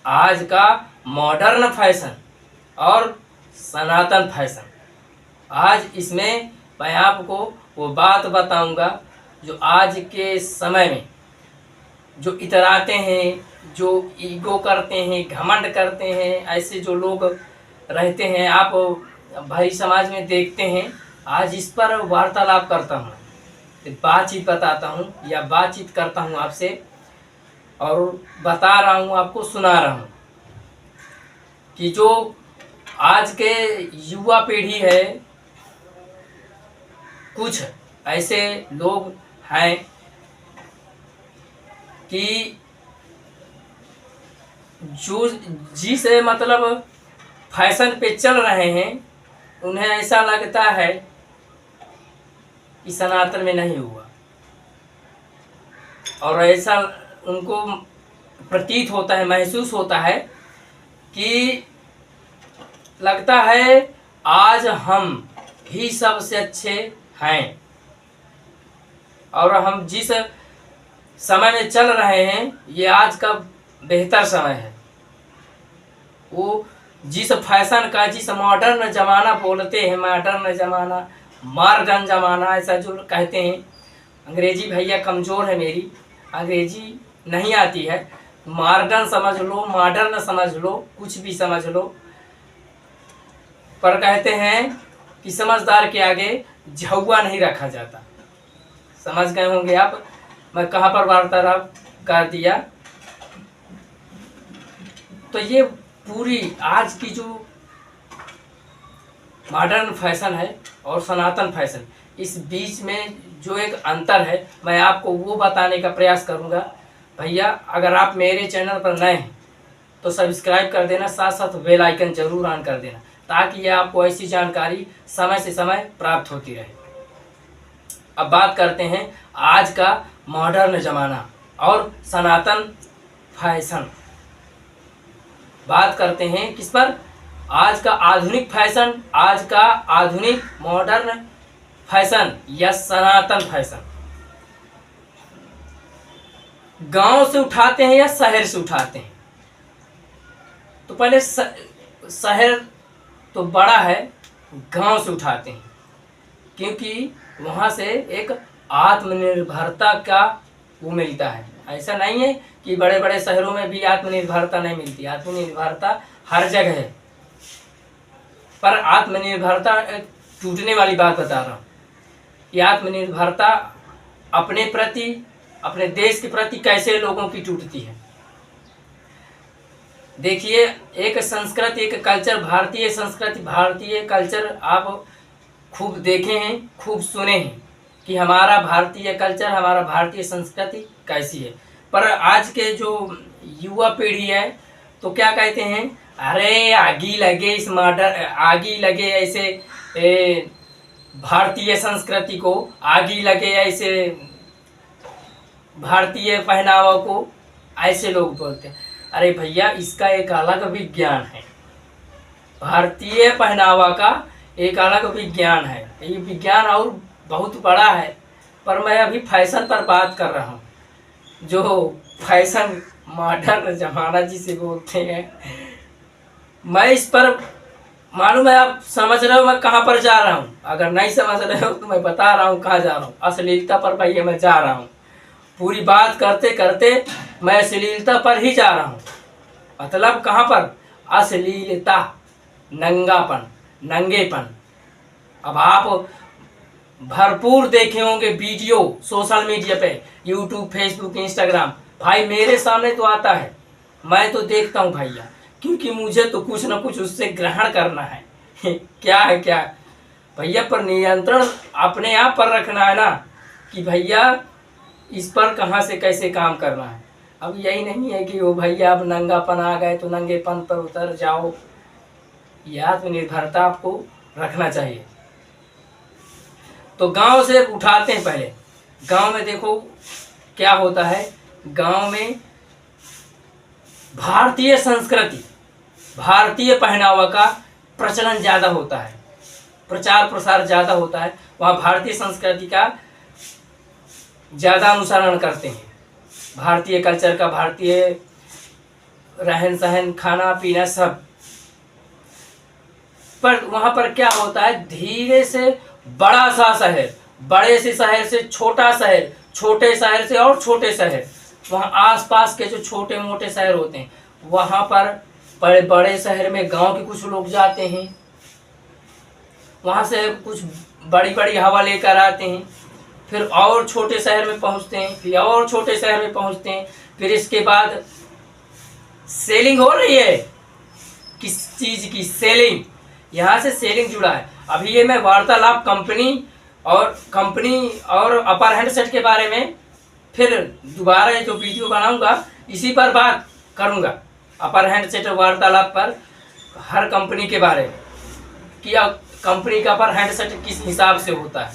आज का modern fashion और सनातन फैशन। आज इसमें मैं आपको वो बात बताऊंगा जो आज के समय में जो इतराते हैं, जो ईगो करते हैं, घमंड करते हैं, ऐसे जो लोग रहते हैं, आप भाई समाज में देखते हैं। आज इस पर वार्तालाप करता हूँ, बातचीत बताता हूँ या बातचीत करता हूँ आपसे, और बता रहा हूँ, आपको सुना रहा हूँ कि जो आज के युवा पीढ़ी है, कुछ ऐसे लोग हैं कि जो जिस मतलब फैशन पे चल रहे हैं, उन्हें ऐसा लगता है कि सनातन में नहीं हुआ, और ऐसा उनको प्रतीत होता है, महसूस होता है कि लगता है आज हम ही सबसे अच्छे हैं, और हम जिस समय में चल रहे हैं ये आज का बेहतर समय है। वो जिस फैशन का, जिस मॉडर्न ज़माना बोलते हैं, मॉडर्न ज़माना, मॉडर्न ज़माना ऐसा जो कहते हैं। अंग्रेजी भैया कमज़ोर है, मेरी अंग्रेजी नहीं आती है। मॉडर्न समझ लो, मॉडर्न समझ लो, कुछ भी समझ लो, पर कहते हैं कि समझदार के आगे झौवा नहीं रखा जाता। समझ गए होंगे आप मैं कहाँ पर वार्तालाप कर दिया। तो ये पूरी आज की जो मॉडर्न फैशन है और सनातन फैशन, इस बीच में जो एक अंतर है, मैं आपको वो बताने का प्रयास करूँगा। भैया अगर आप मेरे चैनल पर नए हैं तो सब्सक्राइब कर देना, साथ साथ बेल आइकन जरूर ऑन कर देना, ताकि ये आपको ऐसी जानकारी समय से समय प्राप्त होती रहे। अब बात करते हैं आज का मॉडर्न ज़माना और सनातन फैशन। बात करते हैं किस पर? आज का आधुनिक फैशन, आज का आधुनिक मॉडर्न फैशन या सनातन फैशन। गांव से उठाते हैं या शहर से उठाते हैं? तो पहले शहर तो बड़ा है, गांव से उठाते हैं, क्योंकि वहाँ से एक आत्मनिर्भरता का वो मिलता है। ऐसा नहीं है कि बड़े बड़े शहरों में भी आत्मनिर्भरता नहीं मिलती, आत्मनिर्भरता हर जगह है। पर आत्मनिर्भरता टूटने वाली बात बता रहा हूँ। ये आत्मनिर्भरता अपने प्रति, अपने देश के प्रति कैसे लोगों की टूटती है। देखिए, एक संस्कृति, एक कल्चर, भारतीय संस्कृति, भारतीय कल्चर आप खूब देखे हैं, खूब सुने हैं कि हमारा भारतीय कल्चर, हमारा भारतीय संस्कृति कैसी है। पर आज के जो युवा पीढ़ी है तो क्या कहते हैं, अरे आगी लगे इस मॉडर्न, आगी लगे ऐसे भारतीय संस्कृति को, आगी लगे ऐसे भारतीय पहनावा को, ऐसे लोग बोलते हैं। अरे भैया इसका एक अलग विज्ञान है, भारतीय पहनावा का एक अलग विज्ञान है। ये विज्ञान और बहुत बड़ा है, पर मैं अभी फैशन पर बात कर रहा हूँ। जो फैशन मॉडर्न ज़माना जिसे बोलते हैं, मैं इस पर, मालूम है आप समझ रहे हो मैं कहाँ पर जा रहा हूँ? अगर नहीं समझ रहे हो तो मैं बता रहा हूँ कहाँ जा रहा हूँ। अश्लीलता पर भैया मैं जा रहा हूँ। पूरी बात करते करते मैं अश्लीलता पर ही जा रहा हूँ। मतलब कहाँ पर? अश्लीलता, नंगापन, नंगेपन। अब आप भरपूर देखे होंगे वीडियो सोशल मीडिया पे, यूट्यूब, फेसबुक, इंस्टाग्राम। भाई मेरे सामने तो आता है, मैं तो देखता हूँ भैया, क्योंकि मुझे तो कुछ ना कुछ उससे ग्रहण करना है। क्या है क्या भैया, पर नियंत्रण अपने आप पर रखना है ना, कि भैया इस पर कहाँ से कैसे काम करना है। अब यही नहीं है कि वो भैया अब नंगापन आ गए तो नंगेपन पर उतर जाओ। यह आत्मनिर्भरता आपको रखना चाहिए। तो गांव से उठाते हैं। पहले गांव में देखो क्या होता है, गांव में भारतीय संस्कृति, भारतीय पहनावा का प्रचलन ज़्यादा होता है, प्रचार प्रसार ज़्यादा होता है। वहाँ भारतीय संस्कृति का ज़्यादा अनुसरण करते हैं, भारतीय कल्चर का, भारतीय रहन सहन, खाना पीना सब। पर वहां पर क्या होता है, धीरे से बड़ा सा शहर, बड़े से शहर से छोटा शहर, छोटे शहर से और छोटे शहर, वहाँ आसपास के जो छोटे मोटे शहर होते हैं वहां पर बड़े बड़े शहर में गांव के कुछ लोग जाते हैं, वहां से कुछ बड़ी बड़ी हवा लेकर आते हैं, फिर और छोटे शहर में पहुंचते हैं, फिर और छोटे शहर में पहुंचते हैं, फिर इसके बाद सेलिंग हो रही है। किस चीज की सेलिंग, यहाँ से सेलिंग जुड़ा है। अभी ये मैं वार्तालाप कंपनी और अपर हैंड सेट के बारे में फिर दोबारा ये जो वीडियो बनाऊंगा इसी पर बात करूंगा, अपर हैंड सेट वार्तालाप पर, हर कंपनी के बारे में कि कंपनी का अपर हैंड सेट किस हिसाब से होता है,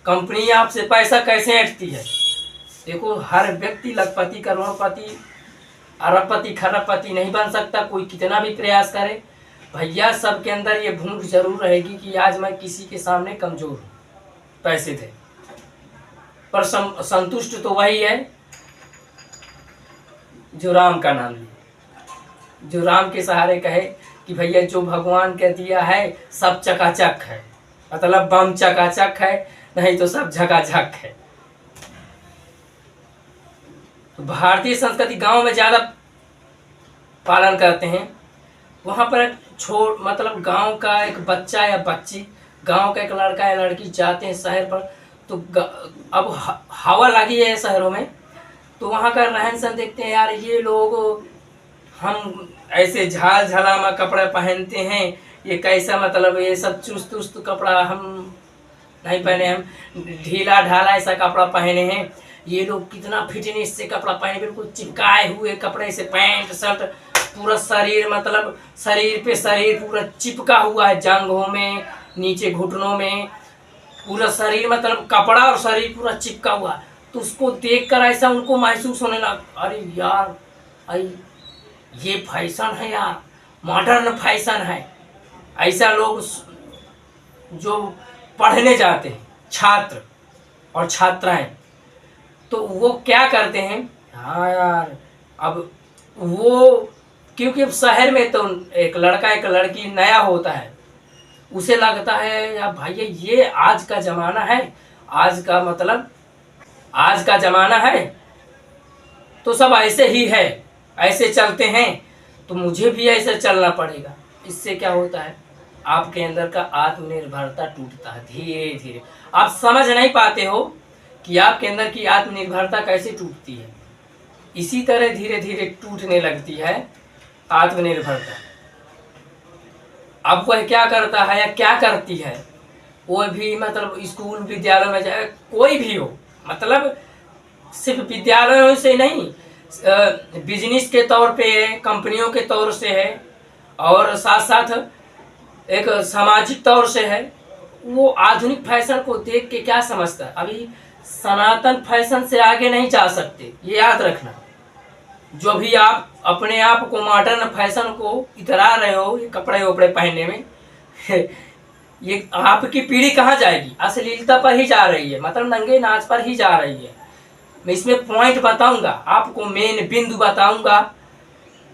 कंपनी आपसे पैसा कैसे ऐंठती है। देखो, हर व्यक्ति लखपति, करोड़पति, अरबपति, खरबपति नहीं बन सकता, कोई कितना भी प्रयास करे। भैया सबके अंदर ये भूख जरूर रहेगी कि आज मैं किसी के सामने कमजोर हूँ, पैसे थे, पर संतुष्ट तो वही है जो राम का नाम लिया, जो राम के सहारे कहे कि भैया जो भगवान कह दिया है सब चकाचक है, मतलब बम चकाचक है, नहीं तो सब झकाझक है। तो भारतीय संस्कृति गांव में ज्यादा पालन करते हैं। वहां पर मतलब गांव का एक बच्चा या बच्ची, गांव का एक लड़का या लड़की जाते हैं शहर पर, तो अब हवा लगी है शहरों में, तो वहाँ का रहन सहन देखते हैं, यार ये लोग हम ऐसे झाल झलामा कपड़े पहनते हैं, ये कैसा, मतलब ये सब चुस्त चुस्त कपड़ा हम नहीं पहने, हम ढीला ढाला ऐसा कपड़ा पहने हैं, ये लोग कितना फिटनेस से कपड़ा पहने, बिल्कुल चिपकाए हुए कपड़े से, पैंट शर्ट, पूरा शरीर, मतलब शरीर पे शरीर पूरा चिपका हुआ है, जांघों में, नीचे घुटनों में, पूरा शरीर, मतलब कपड़ा और शरीर पूरा चिपका हुआ। तो उसको देखकर ऐसा उनको महसूस होने लगा, अरे यार ये फैशन है यार, मॉडर्न फैशन है। ऐसा लोग जो पढ़ने जाते हैं, छात्र और छात्राएं, तो वो क्या करते हैं, हाँ यार, अब वो क्योंकि अब शहर में तो एक लड़का एक लड़की नया होता है, उसे लगता है या भैया ये आज का जमाना है, आज का मतलब आज का जमाना है, तो सब ऐसे ही है, ऐसे चलते हैं, तो मुझे भी ऐसे चलना पड़ेगा। इससे क्या होता है, आपके अंदर का आत्मनिर्भरता टूटता है धीरे धीरे। आप समझ नहीं पाते हो कि आपके अंदर की आत्मनिर्भरता कैसे टूटती है। इसी तरह धीरे धीरे टूटने लगती है आत्मनिर्भरता। अब वह क्या करता है या क्या करती है, वो भी मतलब स्कूल विद्यालय में जाए, कोई भी हो, मतलब सिर्फ विद्यालयों से नहीं, बिजनेस के तौर पे है, कंपनियों के तौर से है, और साथ साथ एक सामाजिक तौर से है। वो आधुनिक फैशन को देख के क्या समझता है, अभी सनातन फैशन से आगे नहीं जा सकते, ये याद रखना। जो भी आप अपने आप को मॉडर्न फैशन को इतरा रहे हो ये कपड़े वपड़े पहनने में ये आपकी पीढ़ी कहाँ जाएगी, अश्लीलता पर ही जा रही है, मतलब नंगे नाच पर ही जा रही है। मैं इसमें पॉइंट बताऊंगा आपको, मेन बिंदु बताऊंगा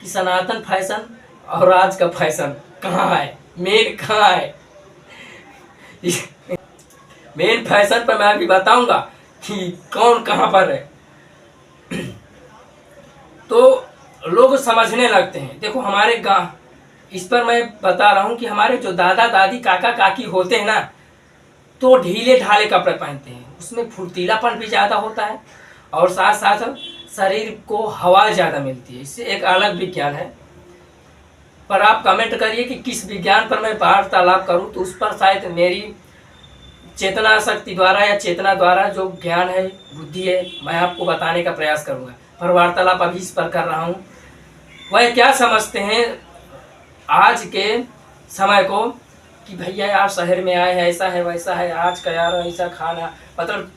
कि सनातन फैशन और आज का फैशन कहाँ है, मेन कहाँ है। मेन फैशन पर मैं अभी बताऊंगा कि कौन कहाँ पर है। तो लोग समझने लगते हैं। देखो हमारे गांव, इस पर मैं बता रहा हूँ कि हमारे जो दादा दादी काका काकी होते हैं ना, तो ढीले ढाले कपड़े पहनते हैं, उसमें फुर्तीलापन भी ज़्यादा होता है और साथ साथ शरीर को हवा ज़्यादा मिलती है। इससे एक अलग विज्ञान है, पर आप कमेंट करिए कि किस विज्ञान पर मैं वार्तालाप करूँ, तो उस पर शायद मेरी चेतना शक्ति द्वारा या चेतना द्वारा जो ज्ञान है, बुद्धि है, मैं आपको बताने का प्रयास करूँगा। पर वार्तालाप अभी इस पर कर रहा हूँ, वह क्या समझते हैं आज के समय को कि भैया यार शहर में आए हैं, ऐसा है वैसा है, आज का यार ऐसा खाना, मतलब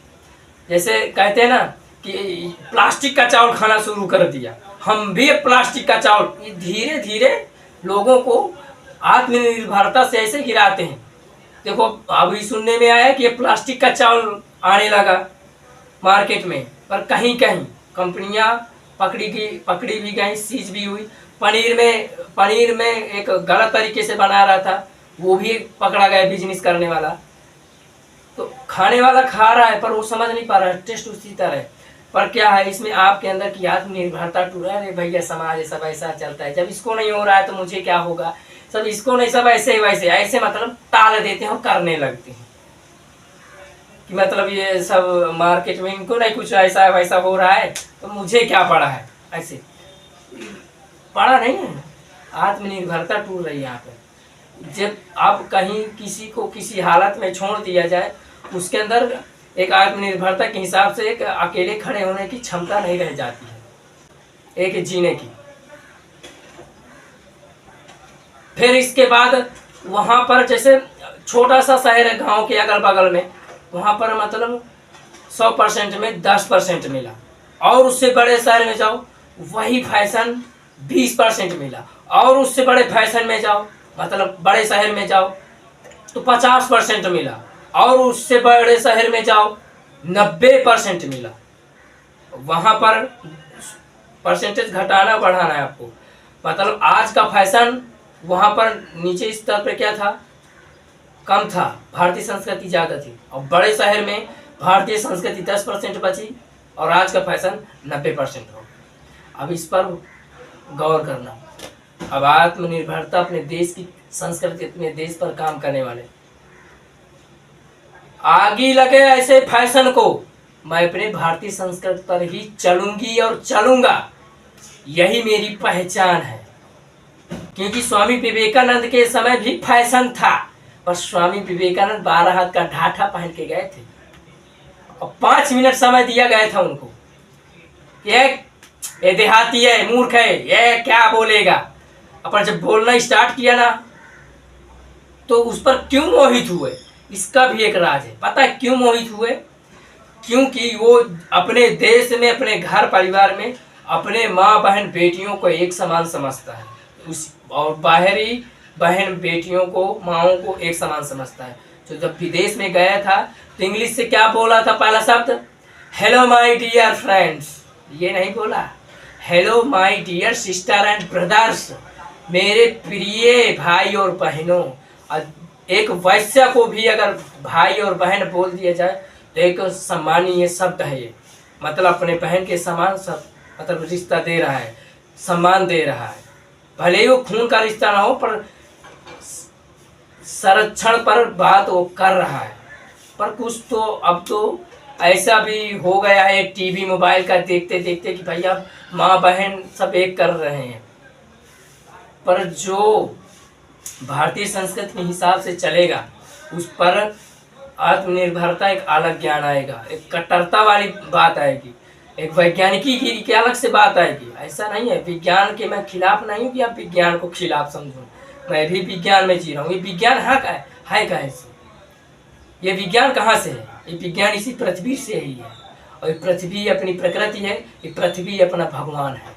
जैसे कहते हैं ना कि प्लास्टिक का चावल खाना शुरू कर दिया, हम भी प्लास्टिक का चावल। ये धीरे धीरे लोगों को आत्मनिर्भरता से ऐसे गिराते हैं। देखो अभी सुनने में आया कि ये प्लास्टिक का चावल आने लगा मार्केट में, पर कहीं कहीं कंपनियां पकड़ी भी गई, सीज भी हुई। पनीर में एक गलत तरीके से बना रहा था, वो भी पकड़ा गया बिजनेस करने वाला। तो खाने वाला खा रहा है पर वो समझ नहीं पा रहा है, टेस्ट उसी तरह है। पर क्या है, इसमें आपके अंदर की आत्मनिर्भरता टूट रहा है। अरे भैया समाज सब ऐसा चलता है, जब इसको नहीं हो रहा है तो मुझे क्या होगा, सब इसको नहीं, सब ऐसे वैसे ऐसे मतलब टाल देते हैं और करने लगते हैं कि मतलब ये सब मार्केट में इनको नहीं कुछ ऐसा वैसा हो रहा है तो मुझे क्या पड़ा है, ऐसे पड़ा नहीं है। आत्मनिर्भरता टूट रही है यहाँ पे। जब आप कहीं किसी को किसी हालत में छोड़ दिया जाए, उसके अंदर एक आत्मनिर्भरता के हिसाब से एक अकेले खड़े होने की क्षमता नहीं रह जाती है, एक जीने की। फिर इसके बाद वहां पर जैसे छोटा सा शहर है गांव के अगल बगल में, वहां पर मतलब 100% में 10% मिला, और उससे बड़े शहर में जाओ वही फैशन 20% मिला, और उससे बड़े फैशन में जाओ मतलब बड़े शहर में जाओ तो 50% मिला, और उससे बड़े शहर में जाओ 90% मिला। वहां पर परसेंटेज घटाना बढ़ाना है आपको। मतलब आज का फैशन वहां पर नीचे स्तर पे क्या था, कम था, भारतीय संस्कृति ज्यादा थी, और बड़े शहर में भारतीय संस्कृति 10% बची और आज का फैशन 90% हो। अब इस पर गौर करना। अब आत्मनिर्भरता अपने देश की संस्कृति, अपने देश पर काम करने वाले आगे लगे ऐसे फैशन को, मैं अपने भारतीय संस्कृति पर ही चलूंगी और चलूंगा, यही मेरी पहचान है। क्योंकि स्वामी विवेकानंद के समय भी फैशन था, और स्वामी विवेकानंद 12 हाथ का ढाठा पहन के गए थे और 5 मिनट समय दिया गया था उनको। ये देहाती है, मूर्ख है, ये क्या बोलेगा। अपन जब बोलना स्टार्ट किया ना तो उस पर क्यों मोहित हुए, इसका भी एक राज है। पता है क्यों मोहित हुए? क्योंकि वो अपने देश में, अपने घर परिवार में अपने माँ बहन बेटियों को एक समान समझता है, और बाहरी बहन बेटियों को, माओं को एक समान समझता है। तो जब विदेश में गया था तो इंग्लिश से क्या बोला था, पहला शब्द हेलो माय डियर फ्रेंड्स, ये नहीं बोला hello my dear sister and brothers, मेरे प्रिय भाई और बहनों। एक वैश्य को भी अगर भाई और बहन बोल दिया जाए तो एक सम्मानीय शब्द है ये, मतलब अपने बहन के समान सब मतलब रिश्ता दे रहा है, सम्मान दे रहा है। भले ही वो खून का रिश्ता ना हो पर संरक्षण पर बात वो कर रहा है। पर कुछ तो अब तो ऐसा भी हो गया है टीवी मोबाइल का देखते देखते कि भैया माँ बहन सब एक कर रहे हैं। पर जो भारतीय संस्कृति के हिसाब से चलेगा उस पर आत्मनिर्भरता एक अलग ज्ञान आएगा, एक कट्टरता वाली बात आएगी, एक वैज्ञानिकी की अलग से बात आएगी। ऐसा नहीं है, विज्ञान के मैं खिलाफ नहीं हूँ कि आप विज्ञान को खिलाफ समझो, मैं भी विज्ञान में जी रहा हूँ। ये विज्ञान है कहाँ से, ये विज्ञान कहाँ से है? ये विज्ञान इसी पृथ्वी से ही है, और ये पृथ्वी अपनी प्रकृति है, ये पृथ्वी अपना भगवान है,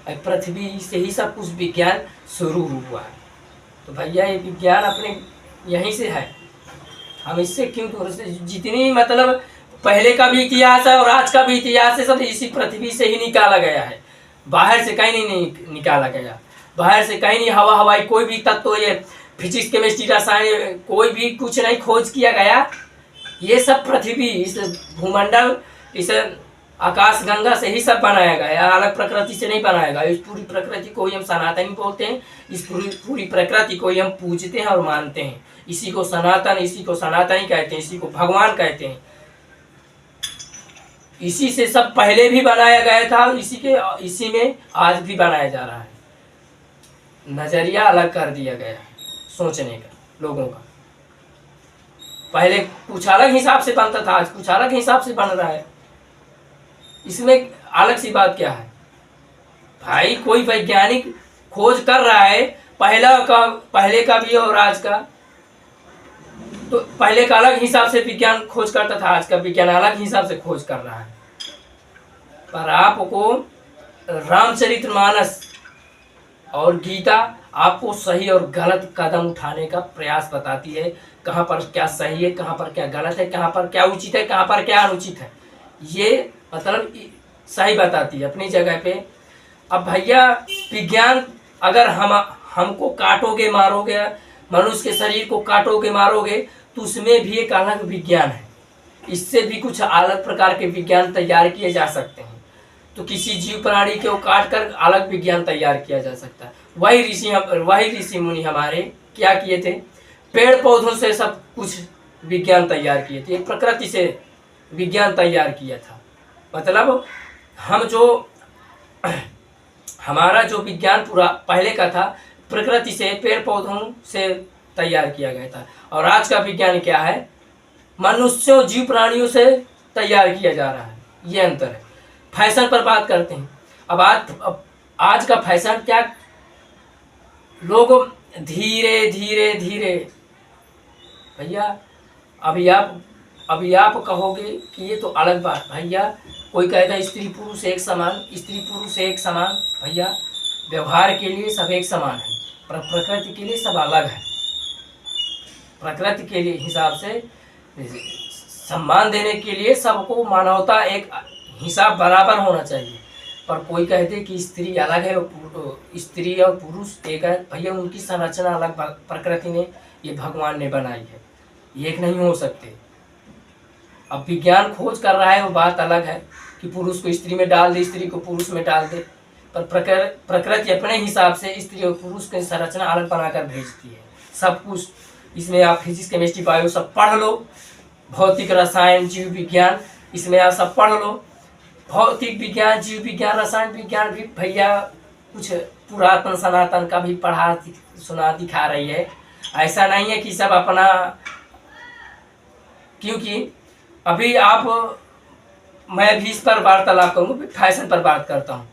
और पृथ्वी से ही सब कुछ विज्ञान शुरू हुआ है। तो भैया ये विज्ञान अपने यहीं से है, हम इससे क्यों दूर से, जितनी मतलब पहले का भी इतिहास है और आज का भी इतिहास है, सब इसी पृथ्वी से ही निकाला गया है, बाहर से कहीं नहीं निकाला गया, बाहर से कहीं नहीं। हवाई कोई भी तत्व, ये फिजिक्स केमिस्ट्री रसायन कोई भी कुछ नहीं खोज किया गया, ये सब पृथ्वी, इस भूमंडल, इस आकाश गंगा से ही सब बनाया गया, अलग प्रकृति से नहीं बनाया गया। इस पूरी प्रकृति को ही हम सनातनी बोलते हैं, इस पूरी प्रकृति को ही हम पूजते हैं और मानते हैं। इसी को सनातन, इसी को सनातनी कहते हैं, इसी को भगवान कहते हैं। इसी से सब पहले भी बनाया गया था, इसी में आज भी बनाया जा रहा है। नजरिया अलग कर दिया गया है सोचने का लोगों का। पहले कुछ अलग हिसाब से बनता था, आज कुछ अलग हिसाब से बन रहा है। इसमें अलग सी बात क्या है भाई? कोई वैज्ञानिक खोज कर रहा है, पहले का भी और आज का, तो पहले का अलग हिसाब से विज्ञान खोज करता था, आज का विज्ञान अलग हिसाब से खोज कर रहा है। पर आपको रामचरितमानस और गीता आपको सही और गलत कदम उठाने का प्रयास बताती है, कहाँ पर क्या सही है, कहाँ पर क्या गलत है, कहाँ पर क्या उचित है, कहाँ पर क्या अनुचित है। ये मतलब सही बताती है अपनी जगह पे। अब भैया विज्ञान, अगर हमको काटोगे मारोगे, मनुष्य के शरीर को काटोगे मारोगे, तो उसमें भी एक अलग विज्ञान है। इससे भी कुछ अलग प्रकार के विज्ञान तैयार किए जा सकते हैं। तो किसी जीव प्राणी को काट कर अलग विज्ञान तैयार किया जा सकता है। वही ऋषि मुनि हमारे क्या किए थे, पेड़ पौधों से सब कुछ विज्ञान तैयार किए थे, प्रकृति से विज्ञान तैयार किया था। मतलब हम जो हमारा जो विज्ञान पूरा पहले का था, प्रकृति से पेड़ पौधों से तैयार किया गया था। और आज का विज्ञान क्या है, मनुष्यों जीव प्राणियों से तैयार किया जा रहा है। ये अंतर है। फैशन पर बात करते हैं। अब आज का फैशन क्या, लोग धीरे धीरे धीरे, भैया अभी आप कहोगे कि ये तो अलग बात, भैया कोई कहेगा स्त्री पुरुष एक समान, स्त्री पुरुष एक समान। भैया व्यवहार के लिए सब एक समान है, पर प्रकृति के लिए सब अलग है। प्रकृति के लिए हिसाब से सम्मान देने के लिए सबको मानवता एक हिसाब बराबर होना चाहिए। पर कोई कहते कि स्त्री अलग है और स्त्री और पुरुष एक है, भैया उनकी संरचना अलग प्रकृति ने, ये भगवान ने बनाई है, ये एक नहीं हो सकते। अब विज्ञान खोज कर रहा है, वो बात अलग है कि पुरुष को स्त्री में डाल दे, स्त्री को पुरुष में डाल दे, पर प्रकृति अपने हिसाब से स्त्री और पुरुष की संरचना अलग बनाकर भेजती है। सब कुछ इसमें आप फिजिक्स केमिस्ट्री बायो सब पढ़ लो, भौतिक रसायन जीव विज्ञान इसमें आप सब पढ़ लो। भौतिक विज्ञान जीव विज्ञान रसायन विज्ञान भी भैया कुछ पुरातन सनातन का भी पढ़ा सुना दिखा रही है। ऐसा नहीं है कि सब अपना, क्योंकि अभी मैं भी इस पर वार्तालाप करूँगा, फैशन पर बात करता हूँ।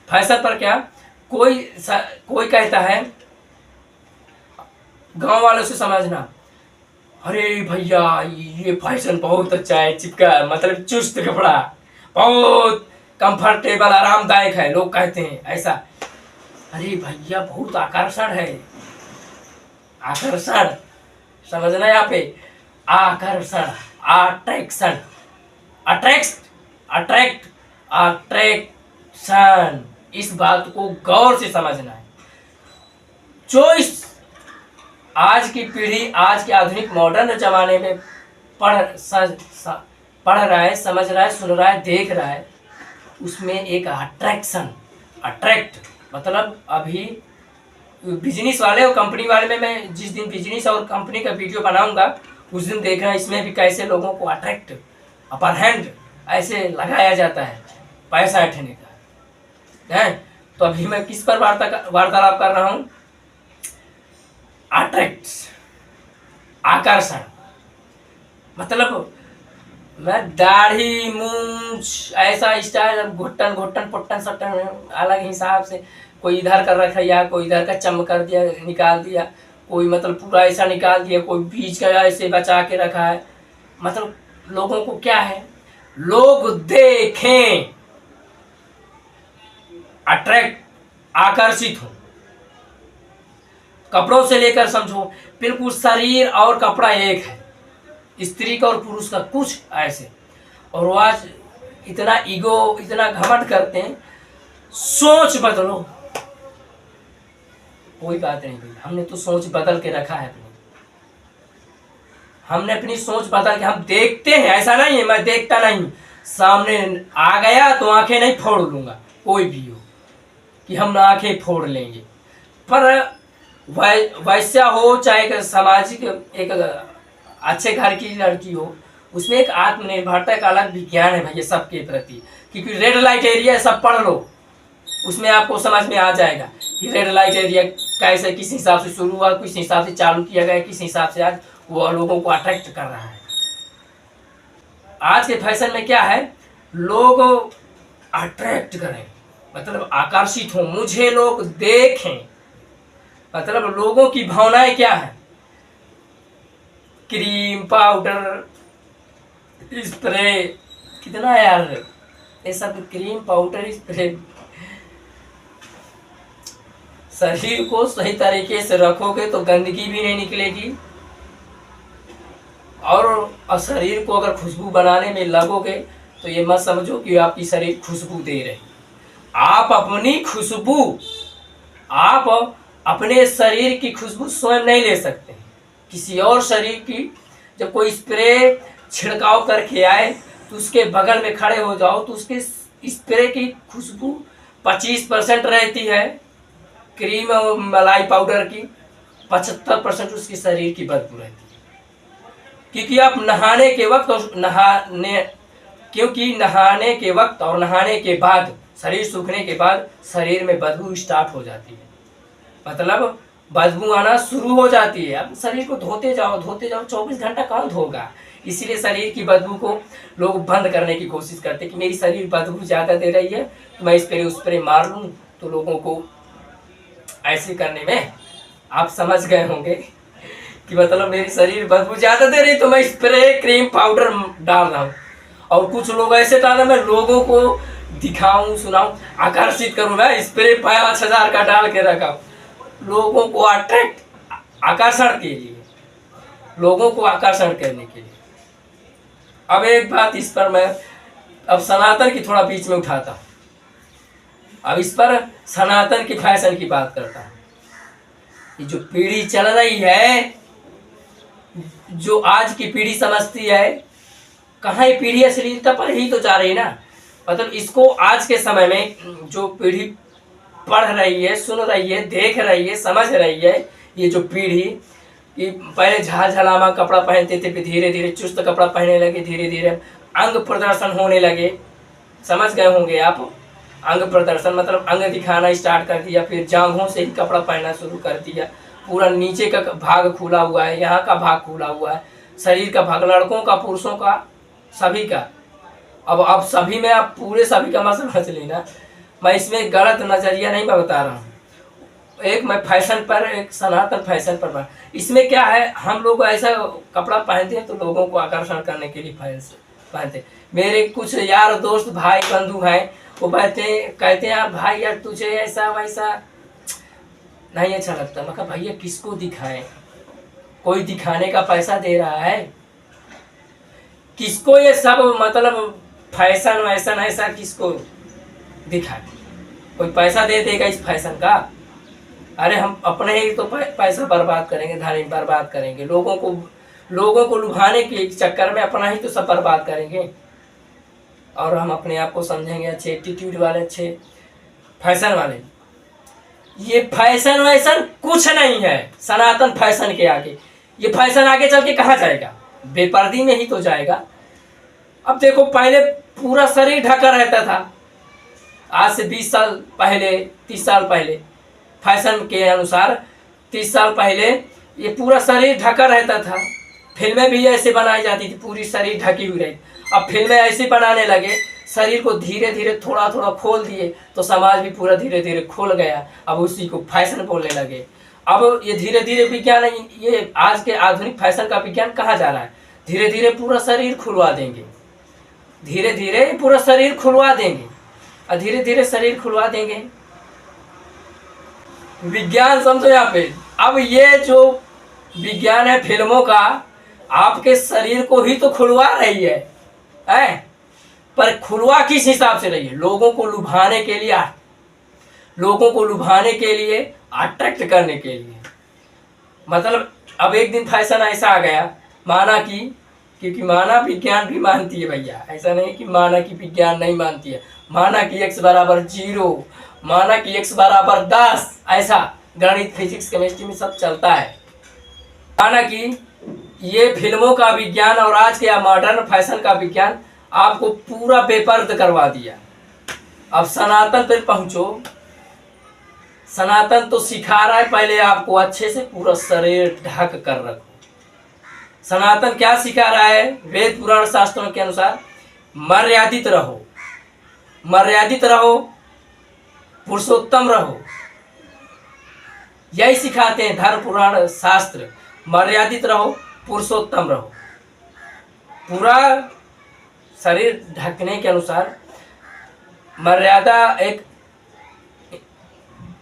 फैशन पर क्या, कोई कहता है, गांव वालों से समझना, अरे भैया ये फैशन बहुत अच्छा है, चिपका मतलब चुस्त कपड़ा, बहुत कंफर्टेबल आरामदायक है, लोग कहते हैं ऐसा। अरे भैया बहुत आकर्षण है, आकर्षण समझना यहाँ पे, आकर्षण, अट्रैक्शन, अट्रैक्शन, इस बात को गौर से समझना है। जो इस आज की पीढ़ी, आज के आधुनिक मॉडर्न जमाने में पढ़ रहा है, समझ रहा है, सुन रहा है, देख रहा है, उसमें एक अट्रैक्ट मतलब अभी बिजनेस वाले और कंपनी वाले में, मैं जिस दिन बिजनेस और कंपनी का वीडियो बनाऊंगा उस दिन देखना इसमें भी कैसे लोगों को अट्रैक्ट, अपर हैंड ऐसे लगाया जाता है पैसा ऐंठने का है। तो अभी मैं किस पर वार्तालाप कर रहा हूँ, अट्रैक्ट, आकर्षण। मतलब मैं दाढ़ी मूंछ ऐसा स्टाइल, घुट्टन पुट्टन सट्टन अलग हिसाब से, कोई इधर कर रखा या कोई इधर का चम कर दिया, निकाल दिया, कोई मतलब पूरा ऐसा निकाल दिया, कोई बीच का ऐसे बचा के रखा है। मतलब लोगों को क्या है, लोग देखें, अट्रैक्ट, आकर्षित हो। कपड़ों से लेकर समझो, बिल्कुल शरीर और कपड़ा एक है, स्त्री का और पुरुष का कुछ ऐसे। और वो आज इतना ईगो, इतना घमंड करते हैं। सोच बदलो, कोई बात नहीं भाई, हमने तो सोच बदल के रखा है अपनी, हमने अपनी सोच बदल के, हम देखते हैं, ऐसा नहीं है मैं देखता नहीं, सामने आ गया तो आंखें नहीं फोड़ लूंगा, कोई भी हो कि हम आंखें फोड़ लेंगे। पर वैसा हो चाहे सामाजिक एक अच्छे घर की लड़की हो, उसमें एक आत्मनिर्भरता का अलग विज्ञान है भैया सबके प्रति। क्योंकि रेड लाइट एरिया सब पढ़ लो, उसमें आपको समझ में आ जाएगा कि रेड लाइट एरिया कैसे, किस हिसाब से शुरू हुआ, किस हिसाब से चालू किया गया, किस हिसाब से आज वो लोगों को अट्रैक्ट कर रहा है। आज के फैशन में क्या है, लोग अट्रैक्ट करें, मतलब आकर्षित हो, मुझे लोग देखें, मतलब लोगों की भावनाएं क्या है, क्रीम, पाउडर, स्प्रे, कितना यार ये सब क्रीम पाउडर स्प्रे। शरीर को सही तरीके से रखोगे तो गंदगी भी नहीं निकलेगी, और शरीर को अगर खुशबू बनाने में लगोगे तो ये मत समझो कि आपकी शरीर खुशबू दे रही। आप अपनी खुशबू, आप अपने शरीर की खुशबू स्वयं नहीं ले सकते, किसी और शरीर की। जब कोई स्प्रे छिड़काव करके आए तो उसके बगल में खड़े हो जाओ तो उसके स्प्रे की खुशबू 25% रहती है, क्रीम और मलाई पाउडर की 75% उसके शरीर की बदबू रहती है। क्योंकि आप नहाने के वक्त और नहाने के वक्त और नहाने के बाद, शरीर सूखने के बाद शरीर में बदबू स्टार्ट हो जाती है, मतलब बदबू आना शुरू हो जाती है। अब शरीर को धोते जाओ 24 घंटा कौन धोगा। इसीलिए शरीर की बदबू को लोग बंद करने की कोशिश करते कि मेरी शरीर बदबू ज़्यादा दे रही है तो मैं इस पर उस पर मार लूँ। तो लोगों को ऐसे करने में आप समझ गए होंगे कि मतलब मेरी शरीर बदबू ज़्यादा दे रही तो मैं स्प्रे क्रीम पाउडर डाल रहा हूँ। और कुछ लोग ऐसे डाल रहे, मैं लोगों को दिखाऊं सुनाऊं आकर्षित करूँ, मैं स्प्रे 5000 का डाल के रखा हूँ लोगों को अट्रैक्ट, आकर्षण के लिए, लोगों को आकर्षण करने के लिए। अब एक बात इस पर मैं अब सनातन की थोड़ा बीच में उठाता हूँ। अब इस पर सनातन की फैशन की बात करता हूँ। ये जो पीढ़ी चल रही है, जो आज की पीढ़ी समझती है, कहाँ ये पीढ़ी अश्लीलता पर ही तो जा रही है ना। मतलब इसको आज के समय में जो पीढ़ी पढ़ रही है, सुन रही है, देख रही है, समझ रही है, ये जो पीढ़ी, ये पहले झाझलामा कपड़ा पहनते थे, धीरे धीरे चुस्त कपड़ा पहनने लगे, धीरे धीरे अंग प्रदर्शन होने लगे। समझ गए होंगे आप, अंग प्रदर्शन मतलब अंग दिखाना स्टार्ट कर दिया, फिर जांघों से ही कपड़ा पहनना शुरू कर दिया। पूरा नीचे का भाग खुला हुआ है, यहाँ का भाग खुला हुआ है, शरीर का भाग, लड़कों का, पुरुषों का, सभी का। अब सभी में आप पूरे सभी का मत समझ लेना, मैं इसमें गलत नज़रिया नहीं मैं बता रहा हूँ। एक मैं फैशन पर, एक सनातन फैशन पर। इसमें क्या है, हम लोग ऐसा कपड़ा पहनते हैं तो लोगों को आकर्षण करने के लिए पहनते। मेरे कुछ यार दोस्त भाई बंधु हैं, वो कहते हैं यार भाई यार तुझे ऐसा वैसा नहीं अच्छा लगता। मैं कहा भैया किसको दिखाएं, कोई दिखाने का पैसा दे रहा है किसको? ये सब मतलब फैशन वैसन ऐसा किसको दिखाए? कोई पैसा दे देगा इस फैशन का? अरे हम अपने ही तो पैसा बर्बाद करेंगे, धन बर्बाद करेंगे, लोगों को लुभाने के चक्कर में अपना ही तो सब बर्बाद करेंगे। और हम अपने आप को समझेंगे अच्छे एटीट्यूड वाले, अच्छे फैशन वाले। ये फैशन वैसन कुछ नहीं है सनातन फैशन के आगे। ये फैशन आगे चल के कहाँ जाएगा? बेपर्दी में ही तो जाएगा। अब देखो पहले पूरा शरीर ढका रहता था, आज से 20 साल पहले, 30 साल पहले, फैशन के अनुसार 30 साल पहले ये पूरा शरीर ढका रहता था। फिल्में भी ऐसे बनाई जाती थी, पूरी शरीर ढकी हुई रही। अब फिल्में ऐसे बनाने लगे, शरीर को धीरे धीरे थोड़ा थोड़ा खोल दिए तो समाज भी पूरा धीरे धीरे खोल गया। अब उसी को फैशन बोलने लगे। अब ये धीरे धीरे विज्ञान, ये आज के आधुनिक फैशन का विज्ञान कहाँ जा रहा है? धीरे धीरे पूरा शरीर खुलवा देंगे, धीरे धीरे पूरा शरीर खुलवा देंगे, और धीरे धीरे शरीर खुलवा देंगे। विज्ञान समझो यहाँ पे। अब ये जो विज्ञान है फिल्मों का, आपके शरीर को ही तो खुलवा रही है? पर खुलवा किस हिसाब से रही है? लोगों को लुभाने के लिए, लोगों को लुभाने के लिए, अट्रैक्ट करने के लिए। मतलब अब एक दिन फैशन ऐसा आ गया, माना कि, क्योंकि माना विज्ञान भी मानती है भैया, ऐसा नहीं कि माना कि विज्ञान नहीं मानती है। माना कि x बराबर 0, माना कि x बराबर 10, ऐसा गणित, फिजिक्स, केमिस्ट्री में सब चलता है। माना कि ये फिल्मों का विज्ञान और आज के मॉडर्न फैशन का विज्ञान आपको पूरा बेपर्द करवा दिया। अब सनातन पर पहुंचो। सनातन तो सिखा रहा है पहले आपको अच्छे से पूरा शरीर ढक कर रखो। सनातन क्या सिखा रहा है? वेद पुराण शास्त्रों के अनुसार मर्यादित रहो, मर्यादित रहो, पुरुषोत्तम रहो। यही सिखाते हैं धर्म पुराण शास्त्र। मर्यादित रहो, पुरुषोत्तम रहो। पूरा शरीर ढकने के अनुसार मर्यादा एक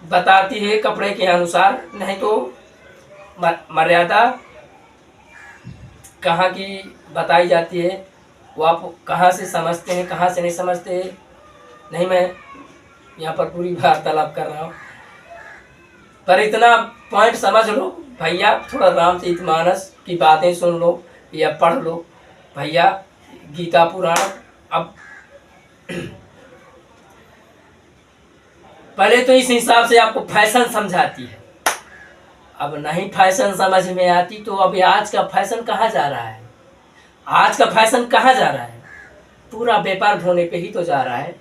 बताती है कपड़े के अनुसार, नहीं तो मर्यादा कहाँ की बताई जाती है? वो आप कहाँ से समझते हैं, कहाँ से नहीं समझते, नहीं मैं यहाँ पर पूरी वार्तालाप कर रहा हूँ, पर इतना पॉइंट समझ लो भैया। थोड़ा रामचरितमानस की बातें सुन लो या पढ़ लो भैया, गीता पुराण। अब पहले तो इस हिसाब से आपको फैशन समझाती है, अब नहीं फैशन समझ में आती तो अभी आज का फैशन कहाँ जा रहा है, आज का फैशन कहाँ जा रहा है, पूरा व्यापार धोने पे ही तो जा रहा है,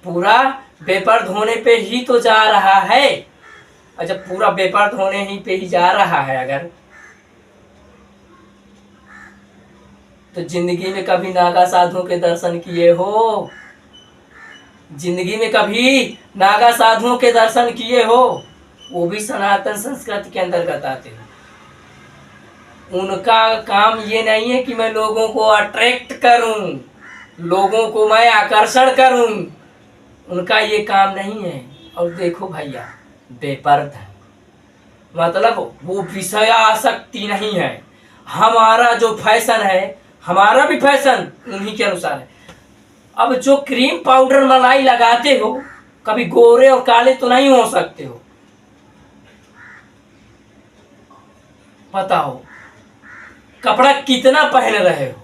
पूरा व्यापार धोने पे ही तो जा रहा है। और जब पूरा व्यापार धोने ही पे ही जा रहा है अगर, तो जिंदगी में कभी नागा साधुओं के दर्शन किए हो, जिंदगी में कभी नागा साधुओं के दर्शन किए हो, वो भी सनातन संस्कृति के अंतर्गत आते हैं। उनका काम ये नहीं है कि मैं लोगों को अट्रैक्ट करूं, लोगों को मैं आकर्षण करूं, उनका ये काम नहीं है। और देखो भैया, बेपर्द है, मतलब वो विषय आसक्ति नहीं है। हमारा जो फैशन है, हमारा भी फैशन उन्हीं के अनुसार है। अब जो क्रीम पाउडर मलाई लगाते हो, कभी गोरे और काले तो नहीं हो सकते हो, बताओ कपड़ा कितना पहन रहे हो,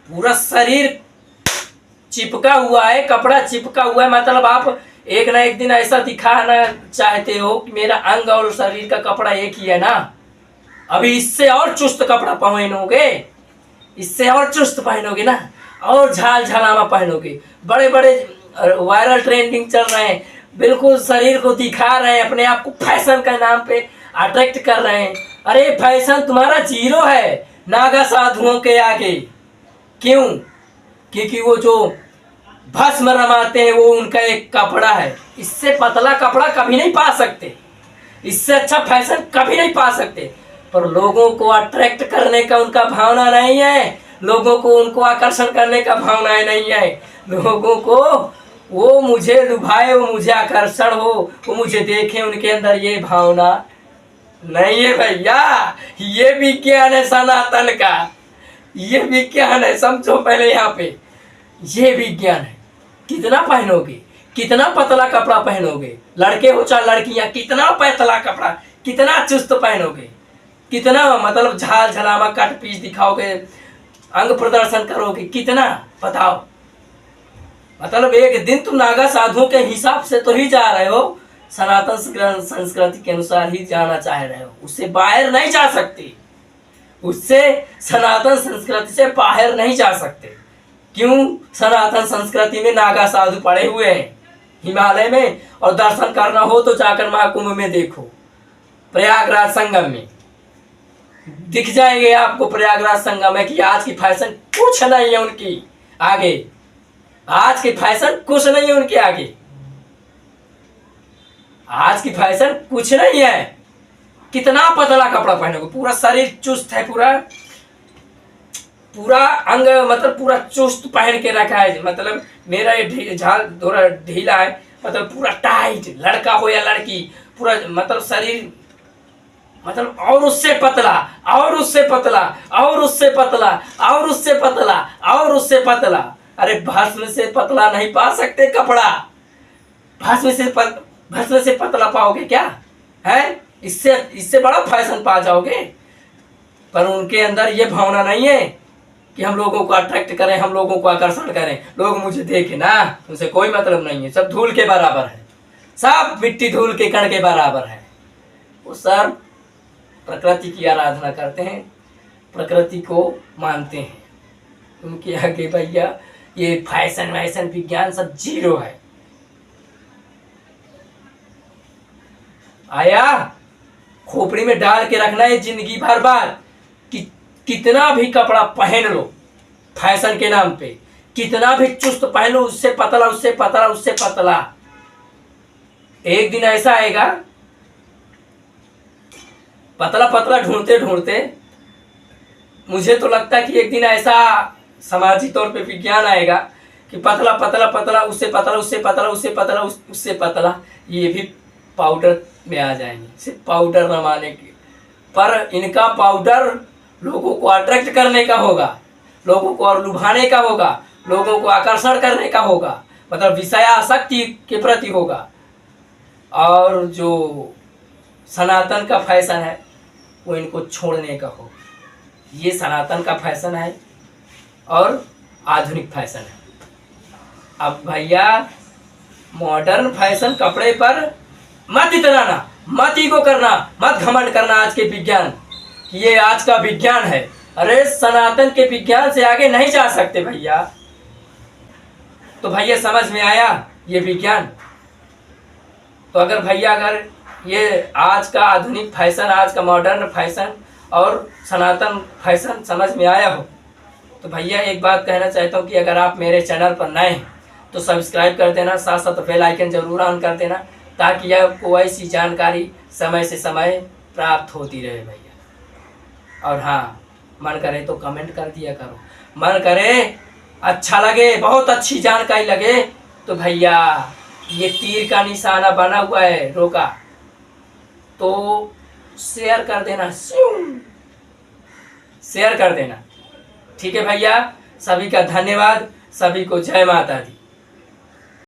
पूरा शरीर चिपका हुआ है, कपड़ा चिपका हुआ है, मतलब आप एक ना एक दिन ऐसा दिखाना चाहते हो कि मेरा अंग और शरीर का कपड़ा एक ही है ना। अभी इससे और चुस्त कपड़ा पहनोगे, इससे और चुस्त पहनोगे ना, और झाल झालामा पहनोगे, बड़े बड़े वायरल ट्रेंडिंग चल रहे हैं, बिल्कुल शरीर को दिखा रहे हैं, अपने आप को फैशन के नाम पे अट्रैक्ट कर रहे हैं। अरे फैशन तुम्हारा जीरो है नागा साधुओं के आगे। क्यों? क्योंकि वो जो भस्म रमाते हैं वो उनका एक कपड़ा है, इससे पतला कपड़ा कभी नहीं पा सकते, इससे अच्छा फैशन कभी नहीं पा सकते। पर लोगों को अट्रैक्ट करने का उनका भावना नहीं है, लोगों को उनको आकर्षण करने का भावना नहीं है, लोगों को वो मुझे लुभाए, वो मुझे आकर्षण हो, वो मुझे देखे, उनके अंदर ये भावना नहीं है भैया। ये विज्ञान है सनातन का, ये विज्ञान है, समझो पहले यहाँ पे, ये विज्ञान है। कितना पहनोगे, कितना पतला कपड़ा पहनोगे, लड़के हो चाहे लड़कियां, कितना पतला कपड़ा, कितना चुस्त पहनोगे, कितना मतलब झाल झलामा कट पीस दिखाओगे, अंग प्रदर्शन करोगे, कितना बताओ। मतलब एक दिन तुम नागा साधुओं के हिसाब से तो ही जा रहे हो, सनातन संस्कृति के अनुसार ही जाना चाह रहे हो, उससे बाहर नहीं जा सकते, उससे सनातन संस्कृति से बाहर नहीं जा सकते। क्यों? सनातन संस्कृति में नागा साधु पड़े हुए हैं हिमालय में, और दर्शन करना हो तो जाकर महाकुंभ में देखो, प्रयागराज संगम में दिख जाएंगे आपको, प्रयागराज संगम में, कि आज की फैशन कुछ नहीं है उनकी आगे, आज की फैशन कुछ नहीं है उनके आगे, आज की फैशन कुछ नहीं है। कितना पतला कपड़ा पहनोगे, पूरा शरीर चुस्त है, पूरा अंग मतलब पूरा चुस्त पहन के रखा है, मतलब मेरा ये झाल थोड़ा ढीला है, मतलब पूरा टाइट, लड़का हो या लड़की, पूरा मतलब शरीर मतलब, और उससे पतला, और उससे पतला, और उससे पतला, और उससे पतला, और उससे पतला। अरे भस्म से पतला नहीं पा सकते कपड़ा, भस्म से पतला पाओगे क्या है? इससे बड़ा फैशन पा जाओगे। पर उनके अंदर ये भावना नहीं है कि हम लोगों को अट्रैक्ट करें, हम लोगों को आकर्षण करें, लोग मुझे देखें ना, उनसे कोई मतलब नहीं है, सब धूल के बराबर है, सब मिट्टी धूल के कण के बराबर है। वो सब प्रकृति की आराधना करते हैं, प्रकृति को मानते हैं, उनके आगे भैया ये फैशन वैशन विज्ञान सब जीरो है। आया खोपड़ी में डाल के रखना है जिंदगी भर बार, कि कितना भी कपड़ा पहन लो फैशन के नाम पे, कितना भी चुस्त पहन लो, उससे पतला, उससे पतला, उससे पतला, एक दिन ऐसा आएगा पतला पतला ढूंढते ढूंढते, मुझे तो लगता है कि एक दिन ऐसा सामाजिक तौर पे विज्ञान आएगा कि पतला पतला पतला, उससे पतला, उससे पतला, उससे पतला, उससे पतला, ये भी पाउडर में आ जाएंगे, सिर्फ पाउडर रमाने के। पर इनका पाउडर लोगों को अट्रैक्ट करने का होगा, लोगों को और लुभाने का होगा, लोगों को आकर्षण करने का होगा, मतलब विषयासक्ति के प्रति होगा। और जो सनातन का फैशन है वो इनको छोड़ने का होगा। ये सनातन का फैशन है और आधुनिक फैशन है। अब भैया मॉडर्न फैशन कपड़े पर मत इतराना, मत ईगो करना, मत घमंड करना आज के विज्ञान कि ये आज का विज्ञान है। अरे सनातन के विज्ञान से आगे नहीं जा सकते भैया। तो भैया समझ में आया ये विज्ञान? तो अगर भैया अगर ये आज का आधुनिक फैशन, आज का मॉडर्न फैशन और सनातन फैशन समझ में आया हो तो भैया एक बात कहना चाहता हूँ कि अगर आप मेरे चैनल पर नए हैं तो सब्सक्राइब कर देना, साथ साथ बेल आइकन जरूर ऑन कर देना ताकि आपको ऐसी जानकारी समय से समय प्राप्त होती रहे भैया। और हाँ, मन करे तो कमेंट कर दिया करो, मन करे अच्छा लगे, बहुत अच्छी जानकारी लगे तो भैया ये तीर का निशाना बना हुआ है रोका तो शेयर कर देना, शेयर कर देना। ठीक है भैया, सभी का धन्यवाद, सभी को जय माता दी।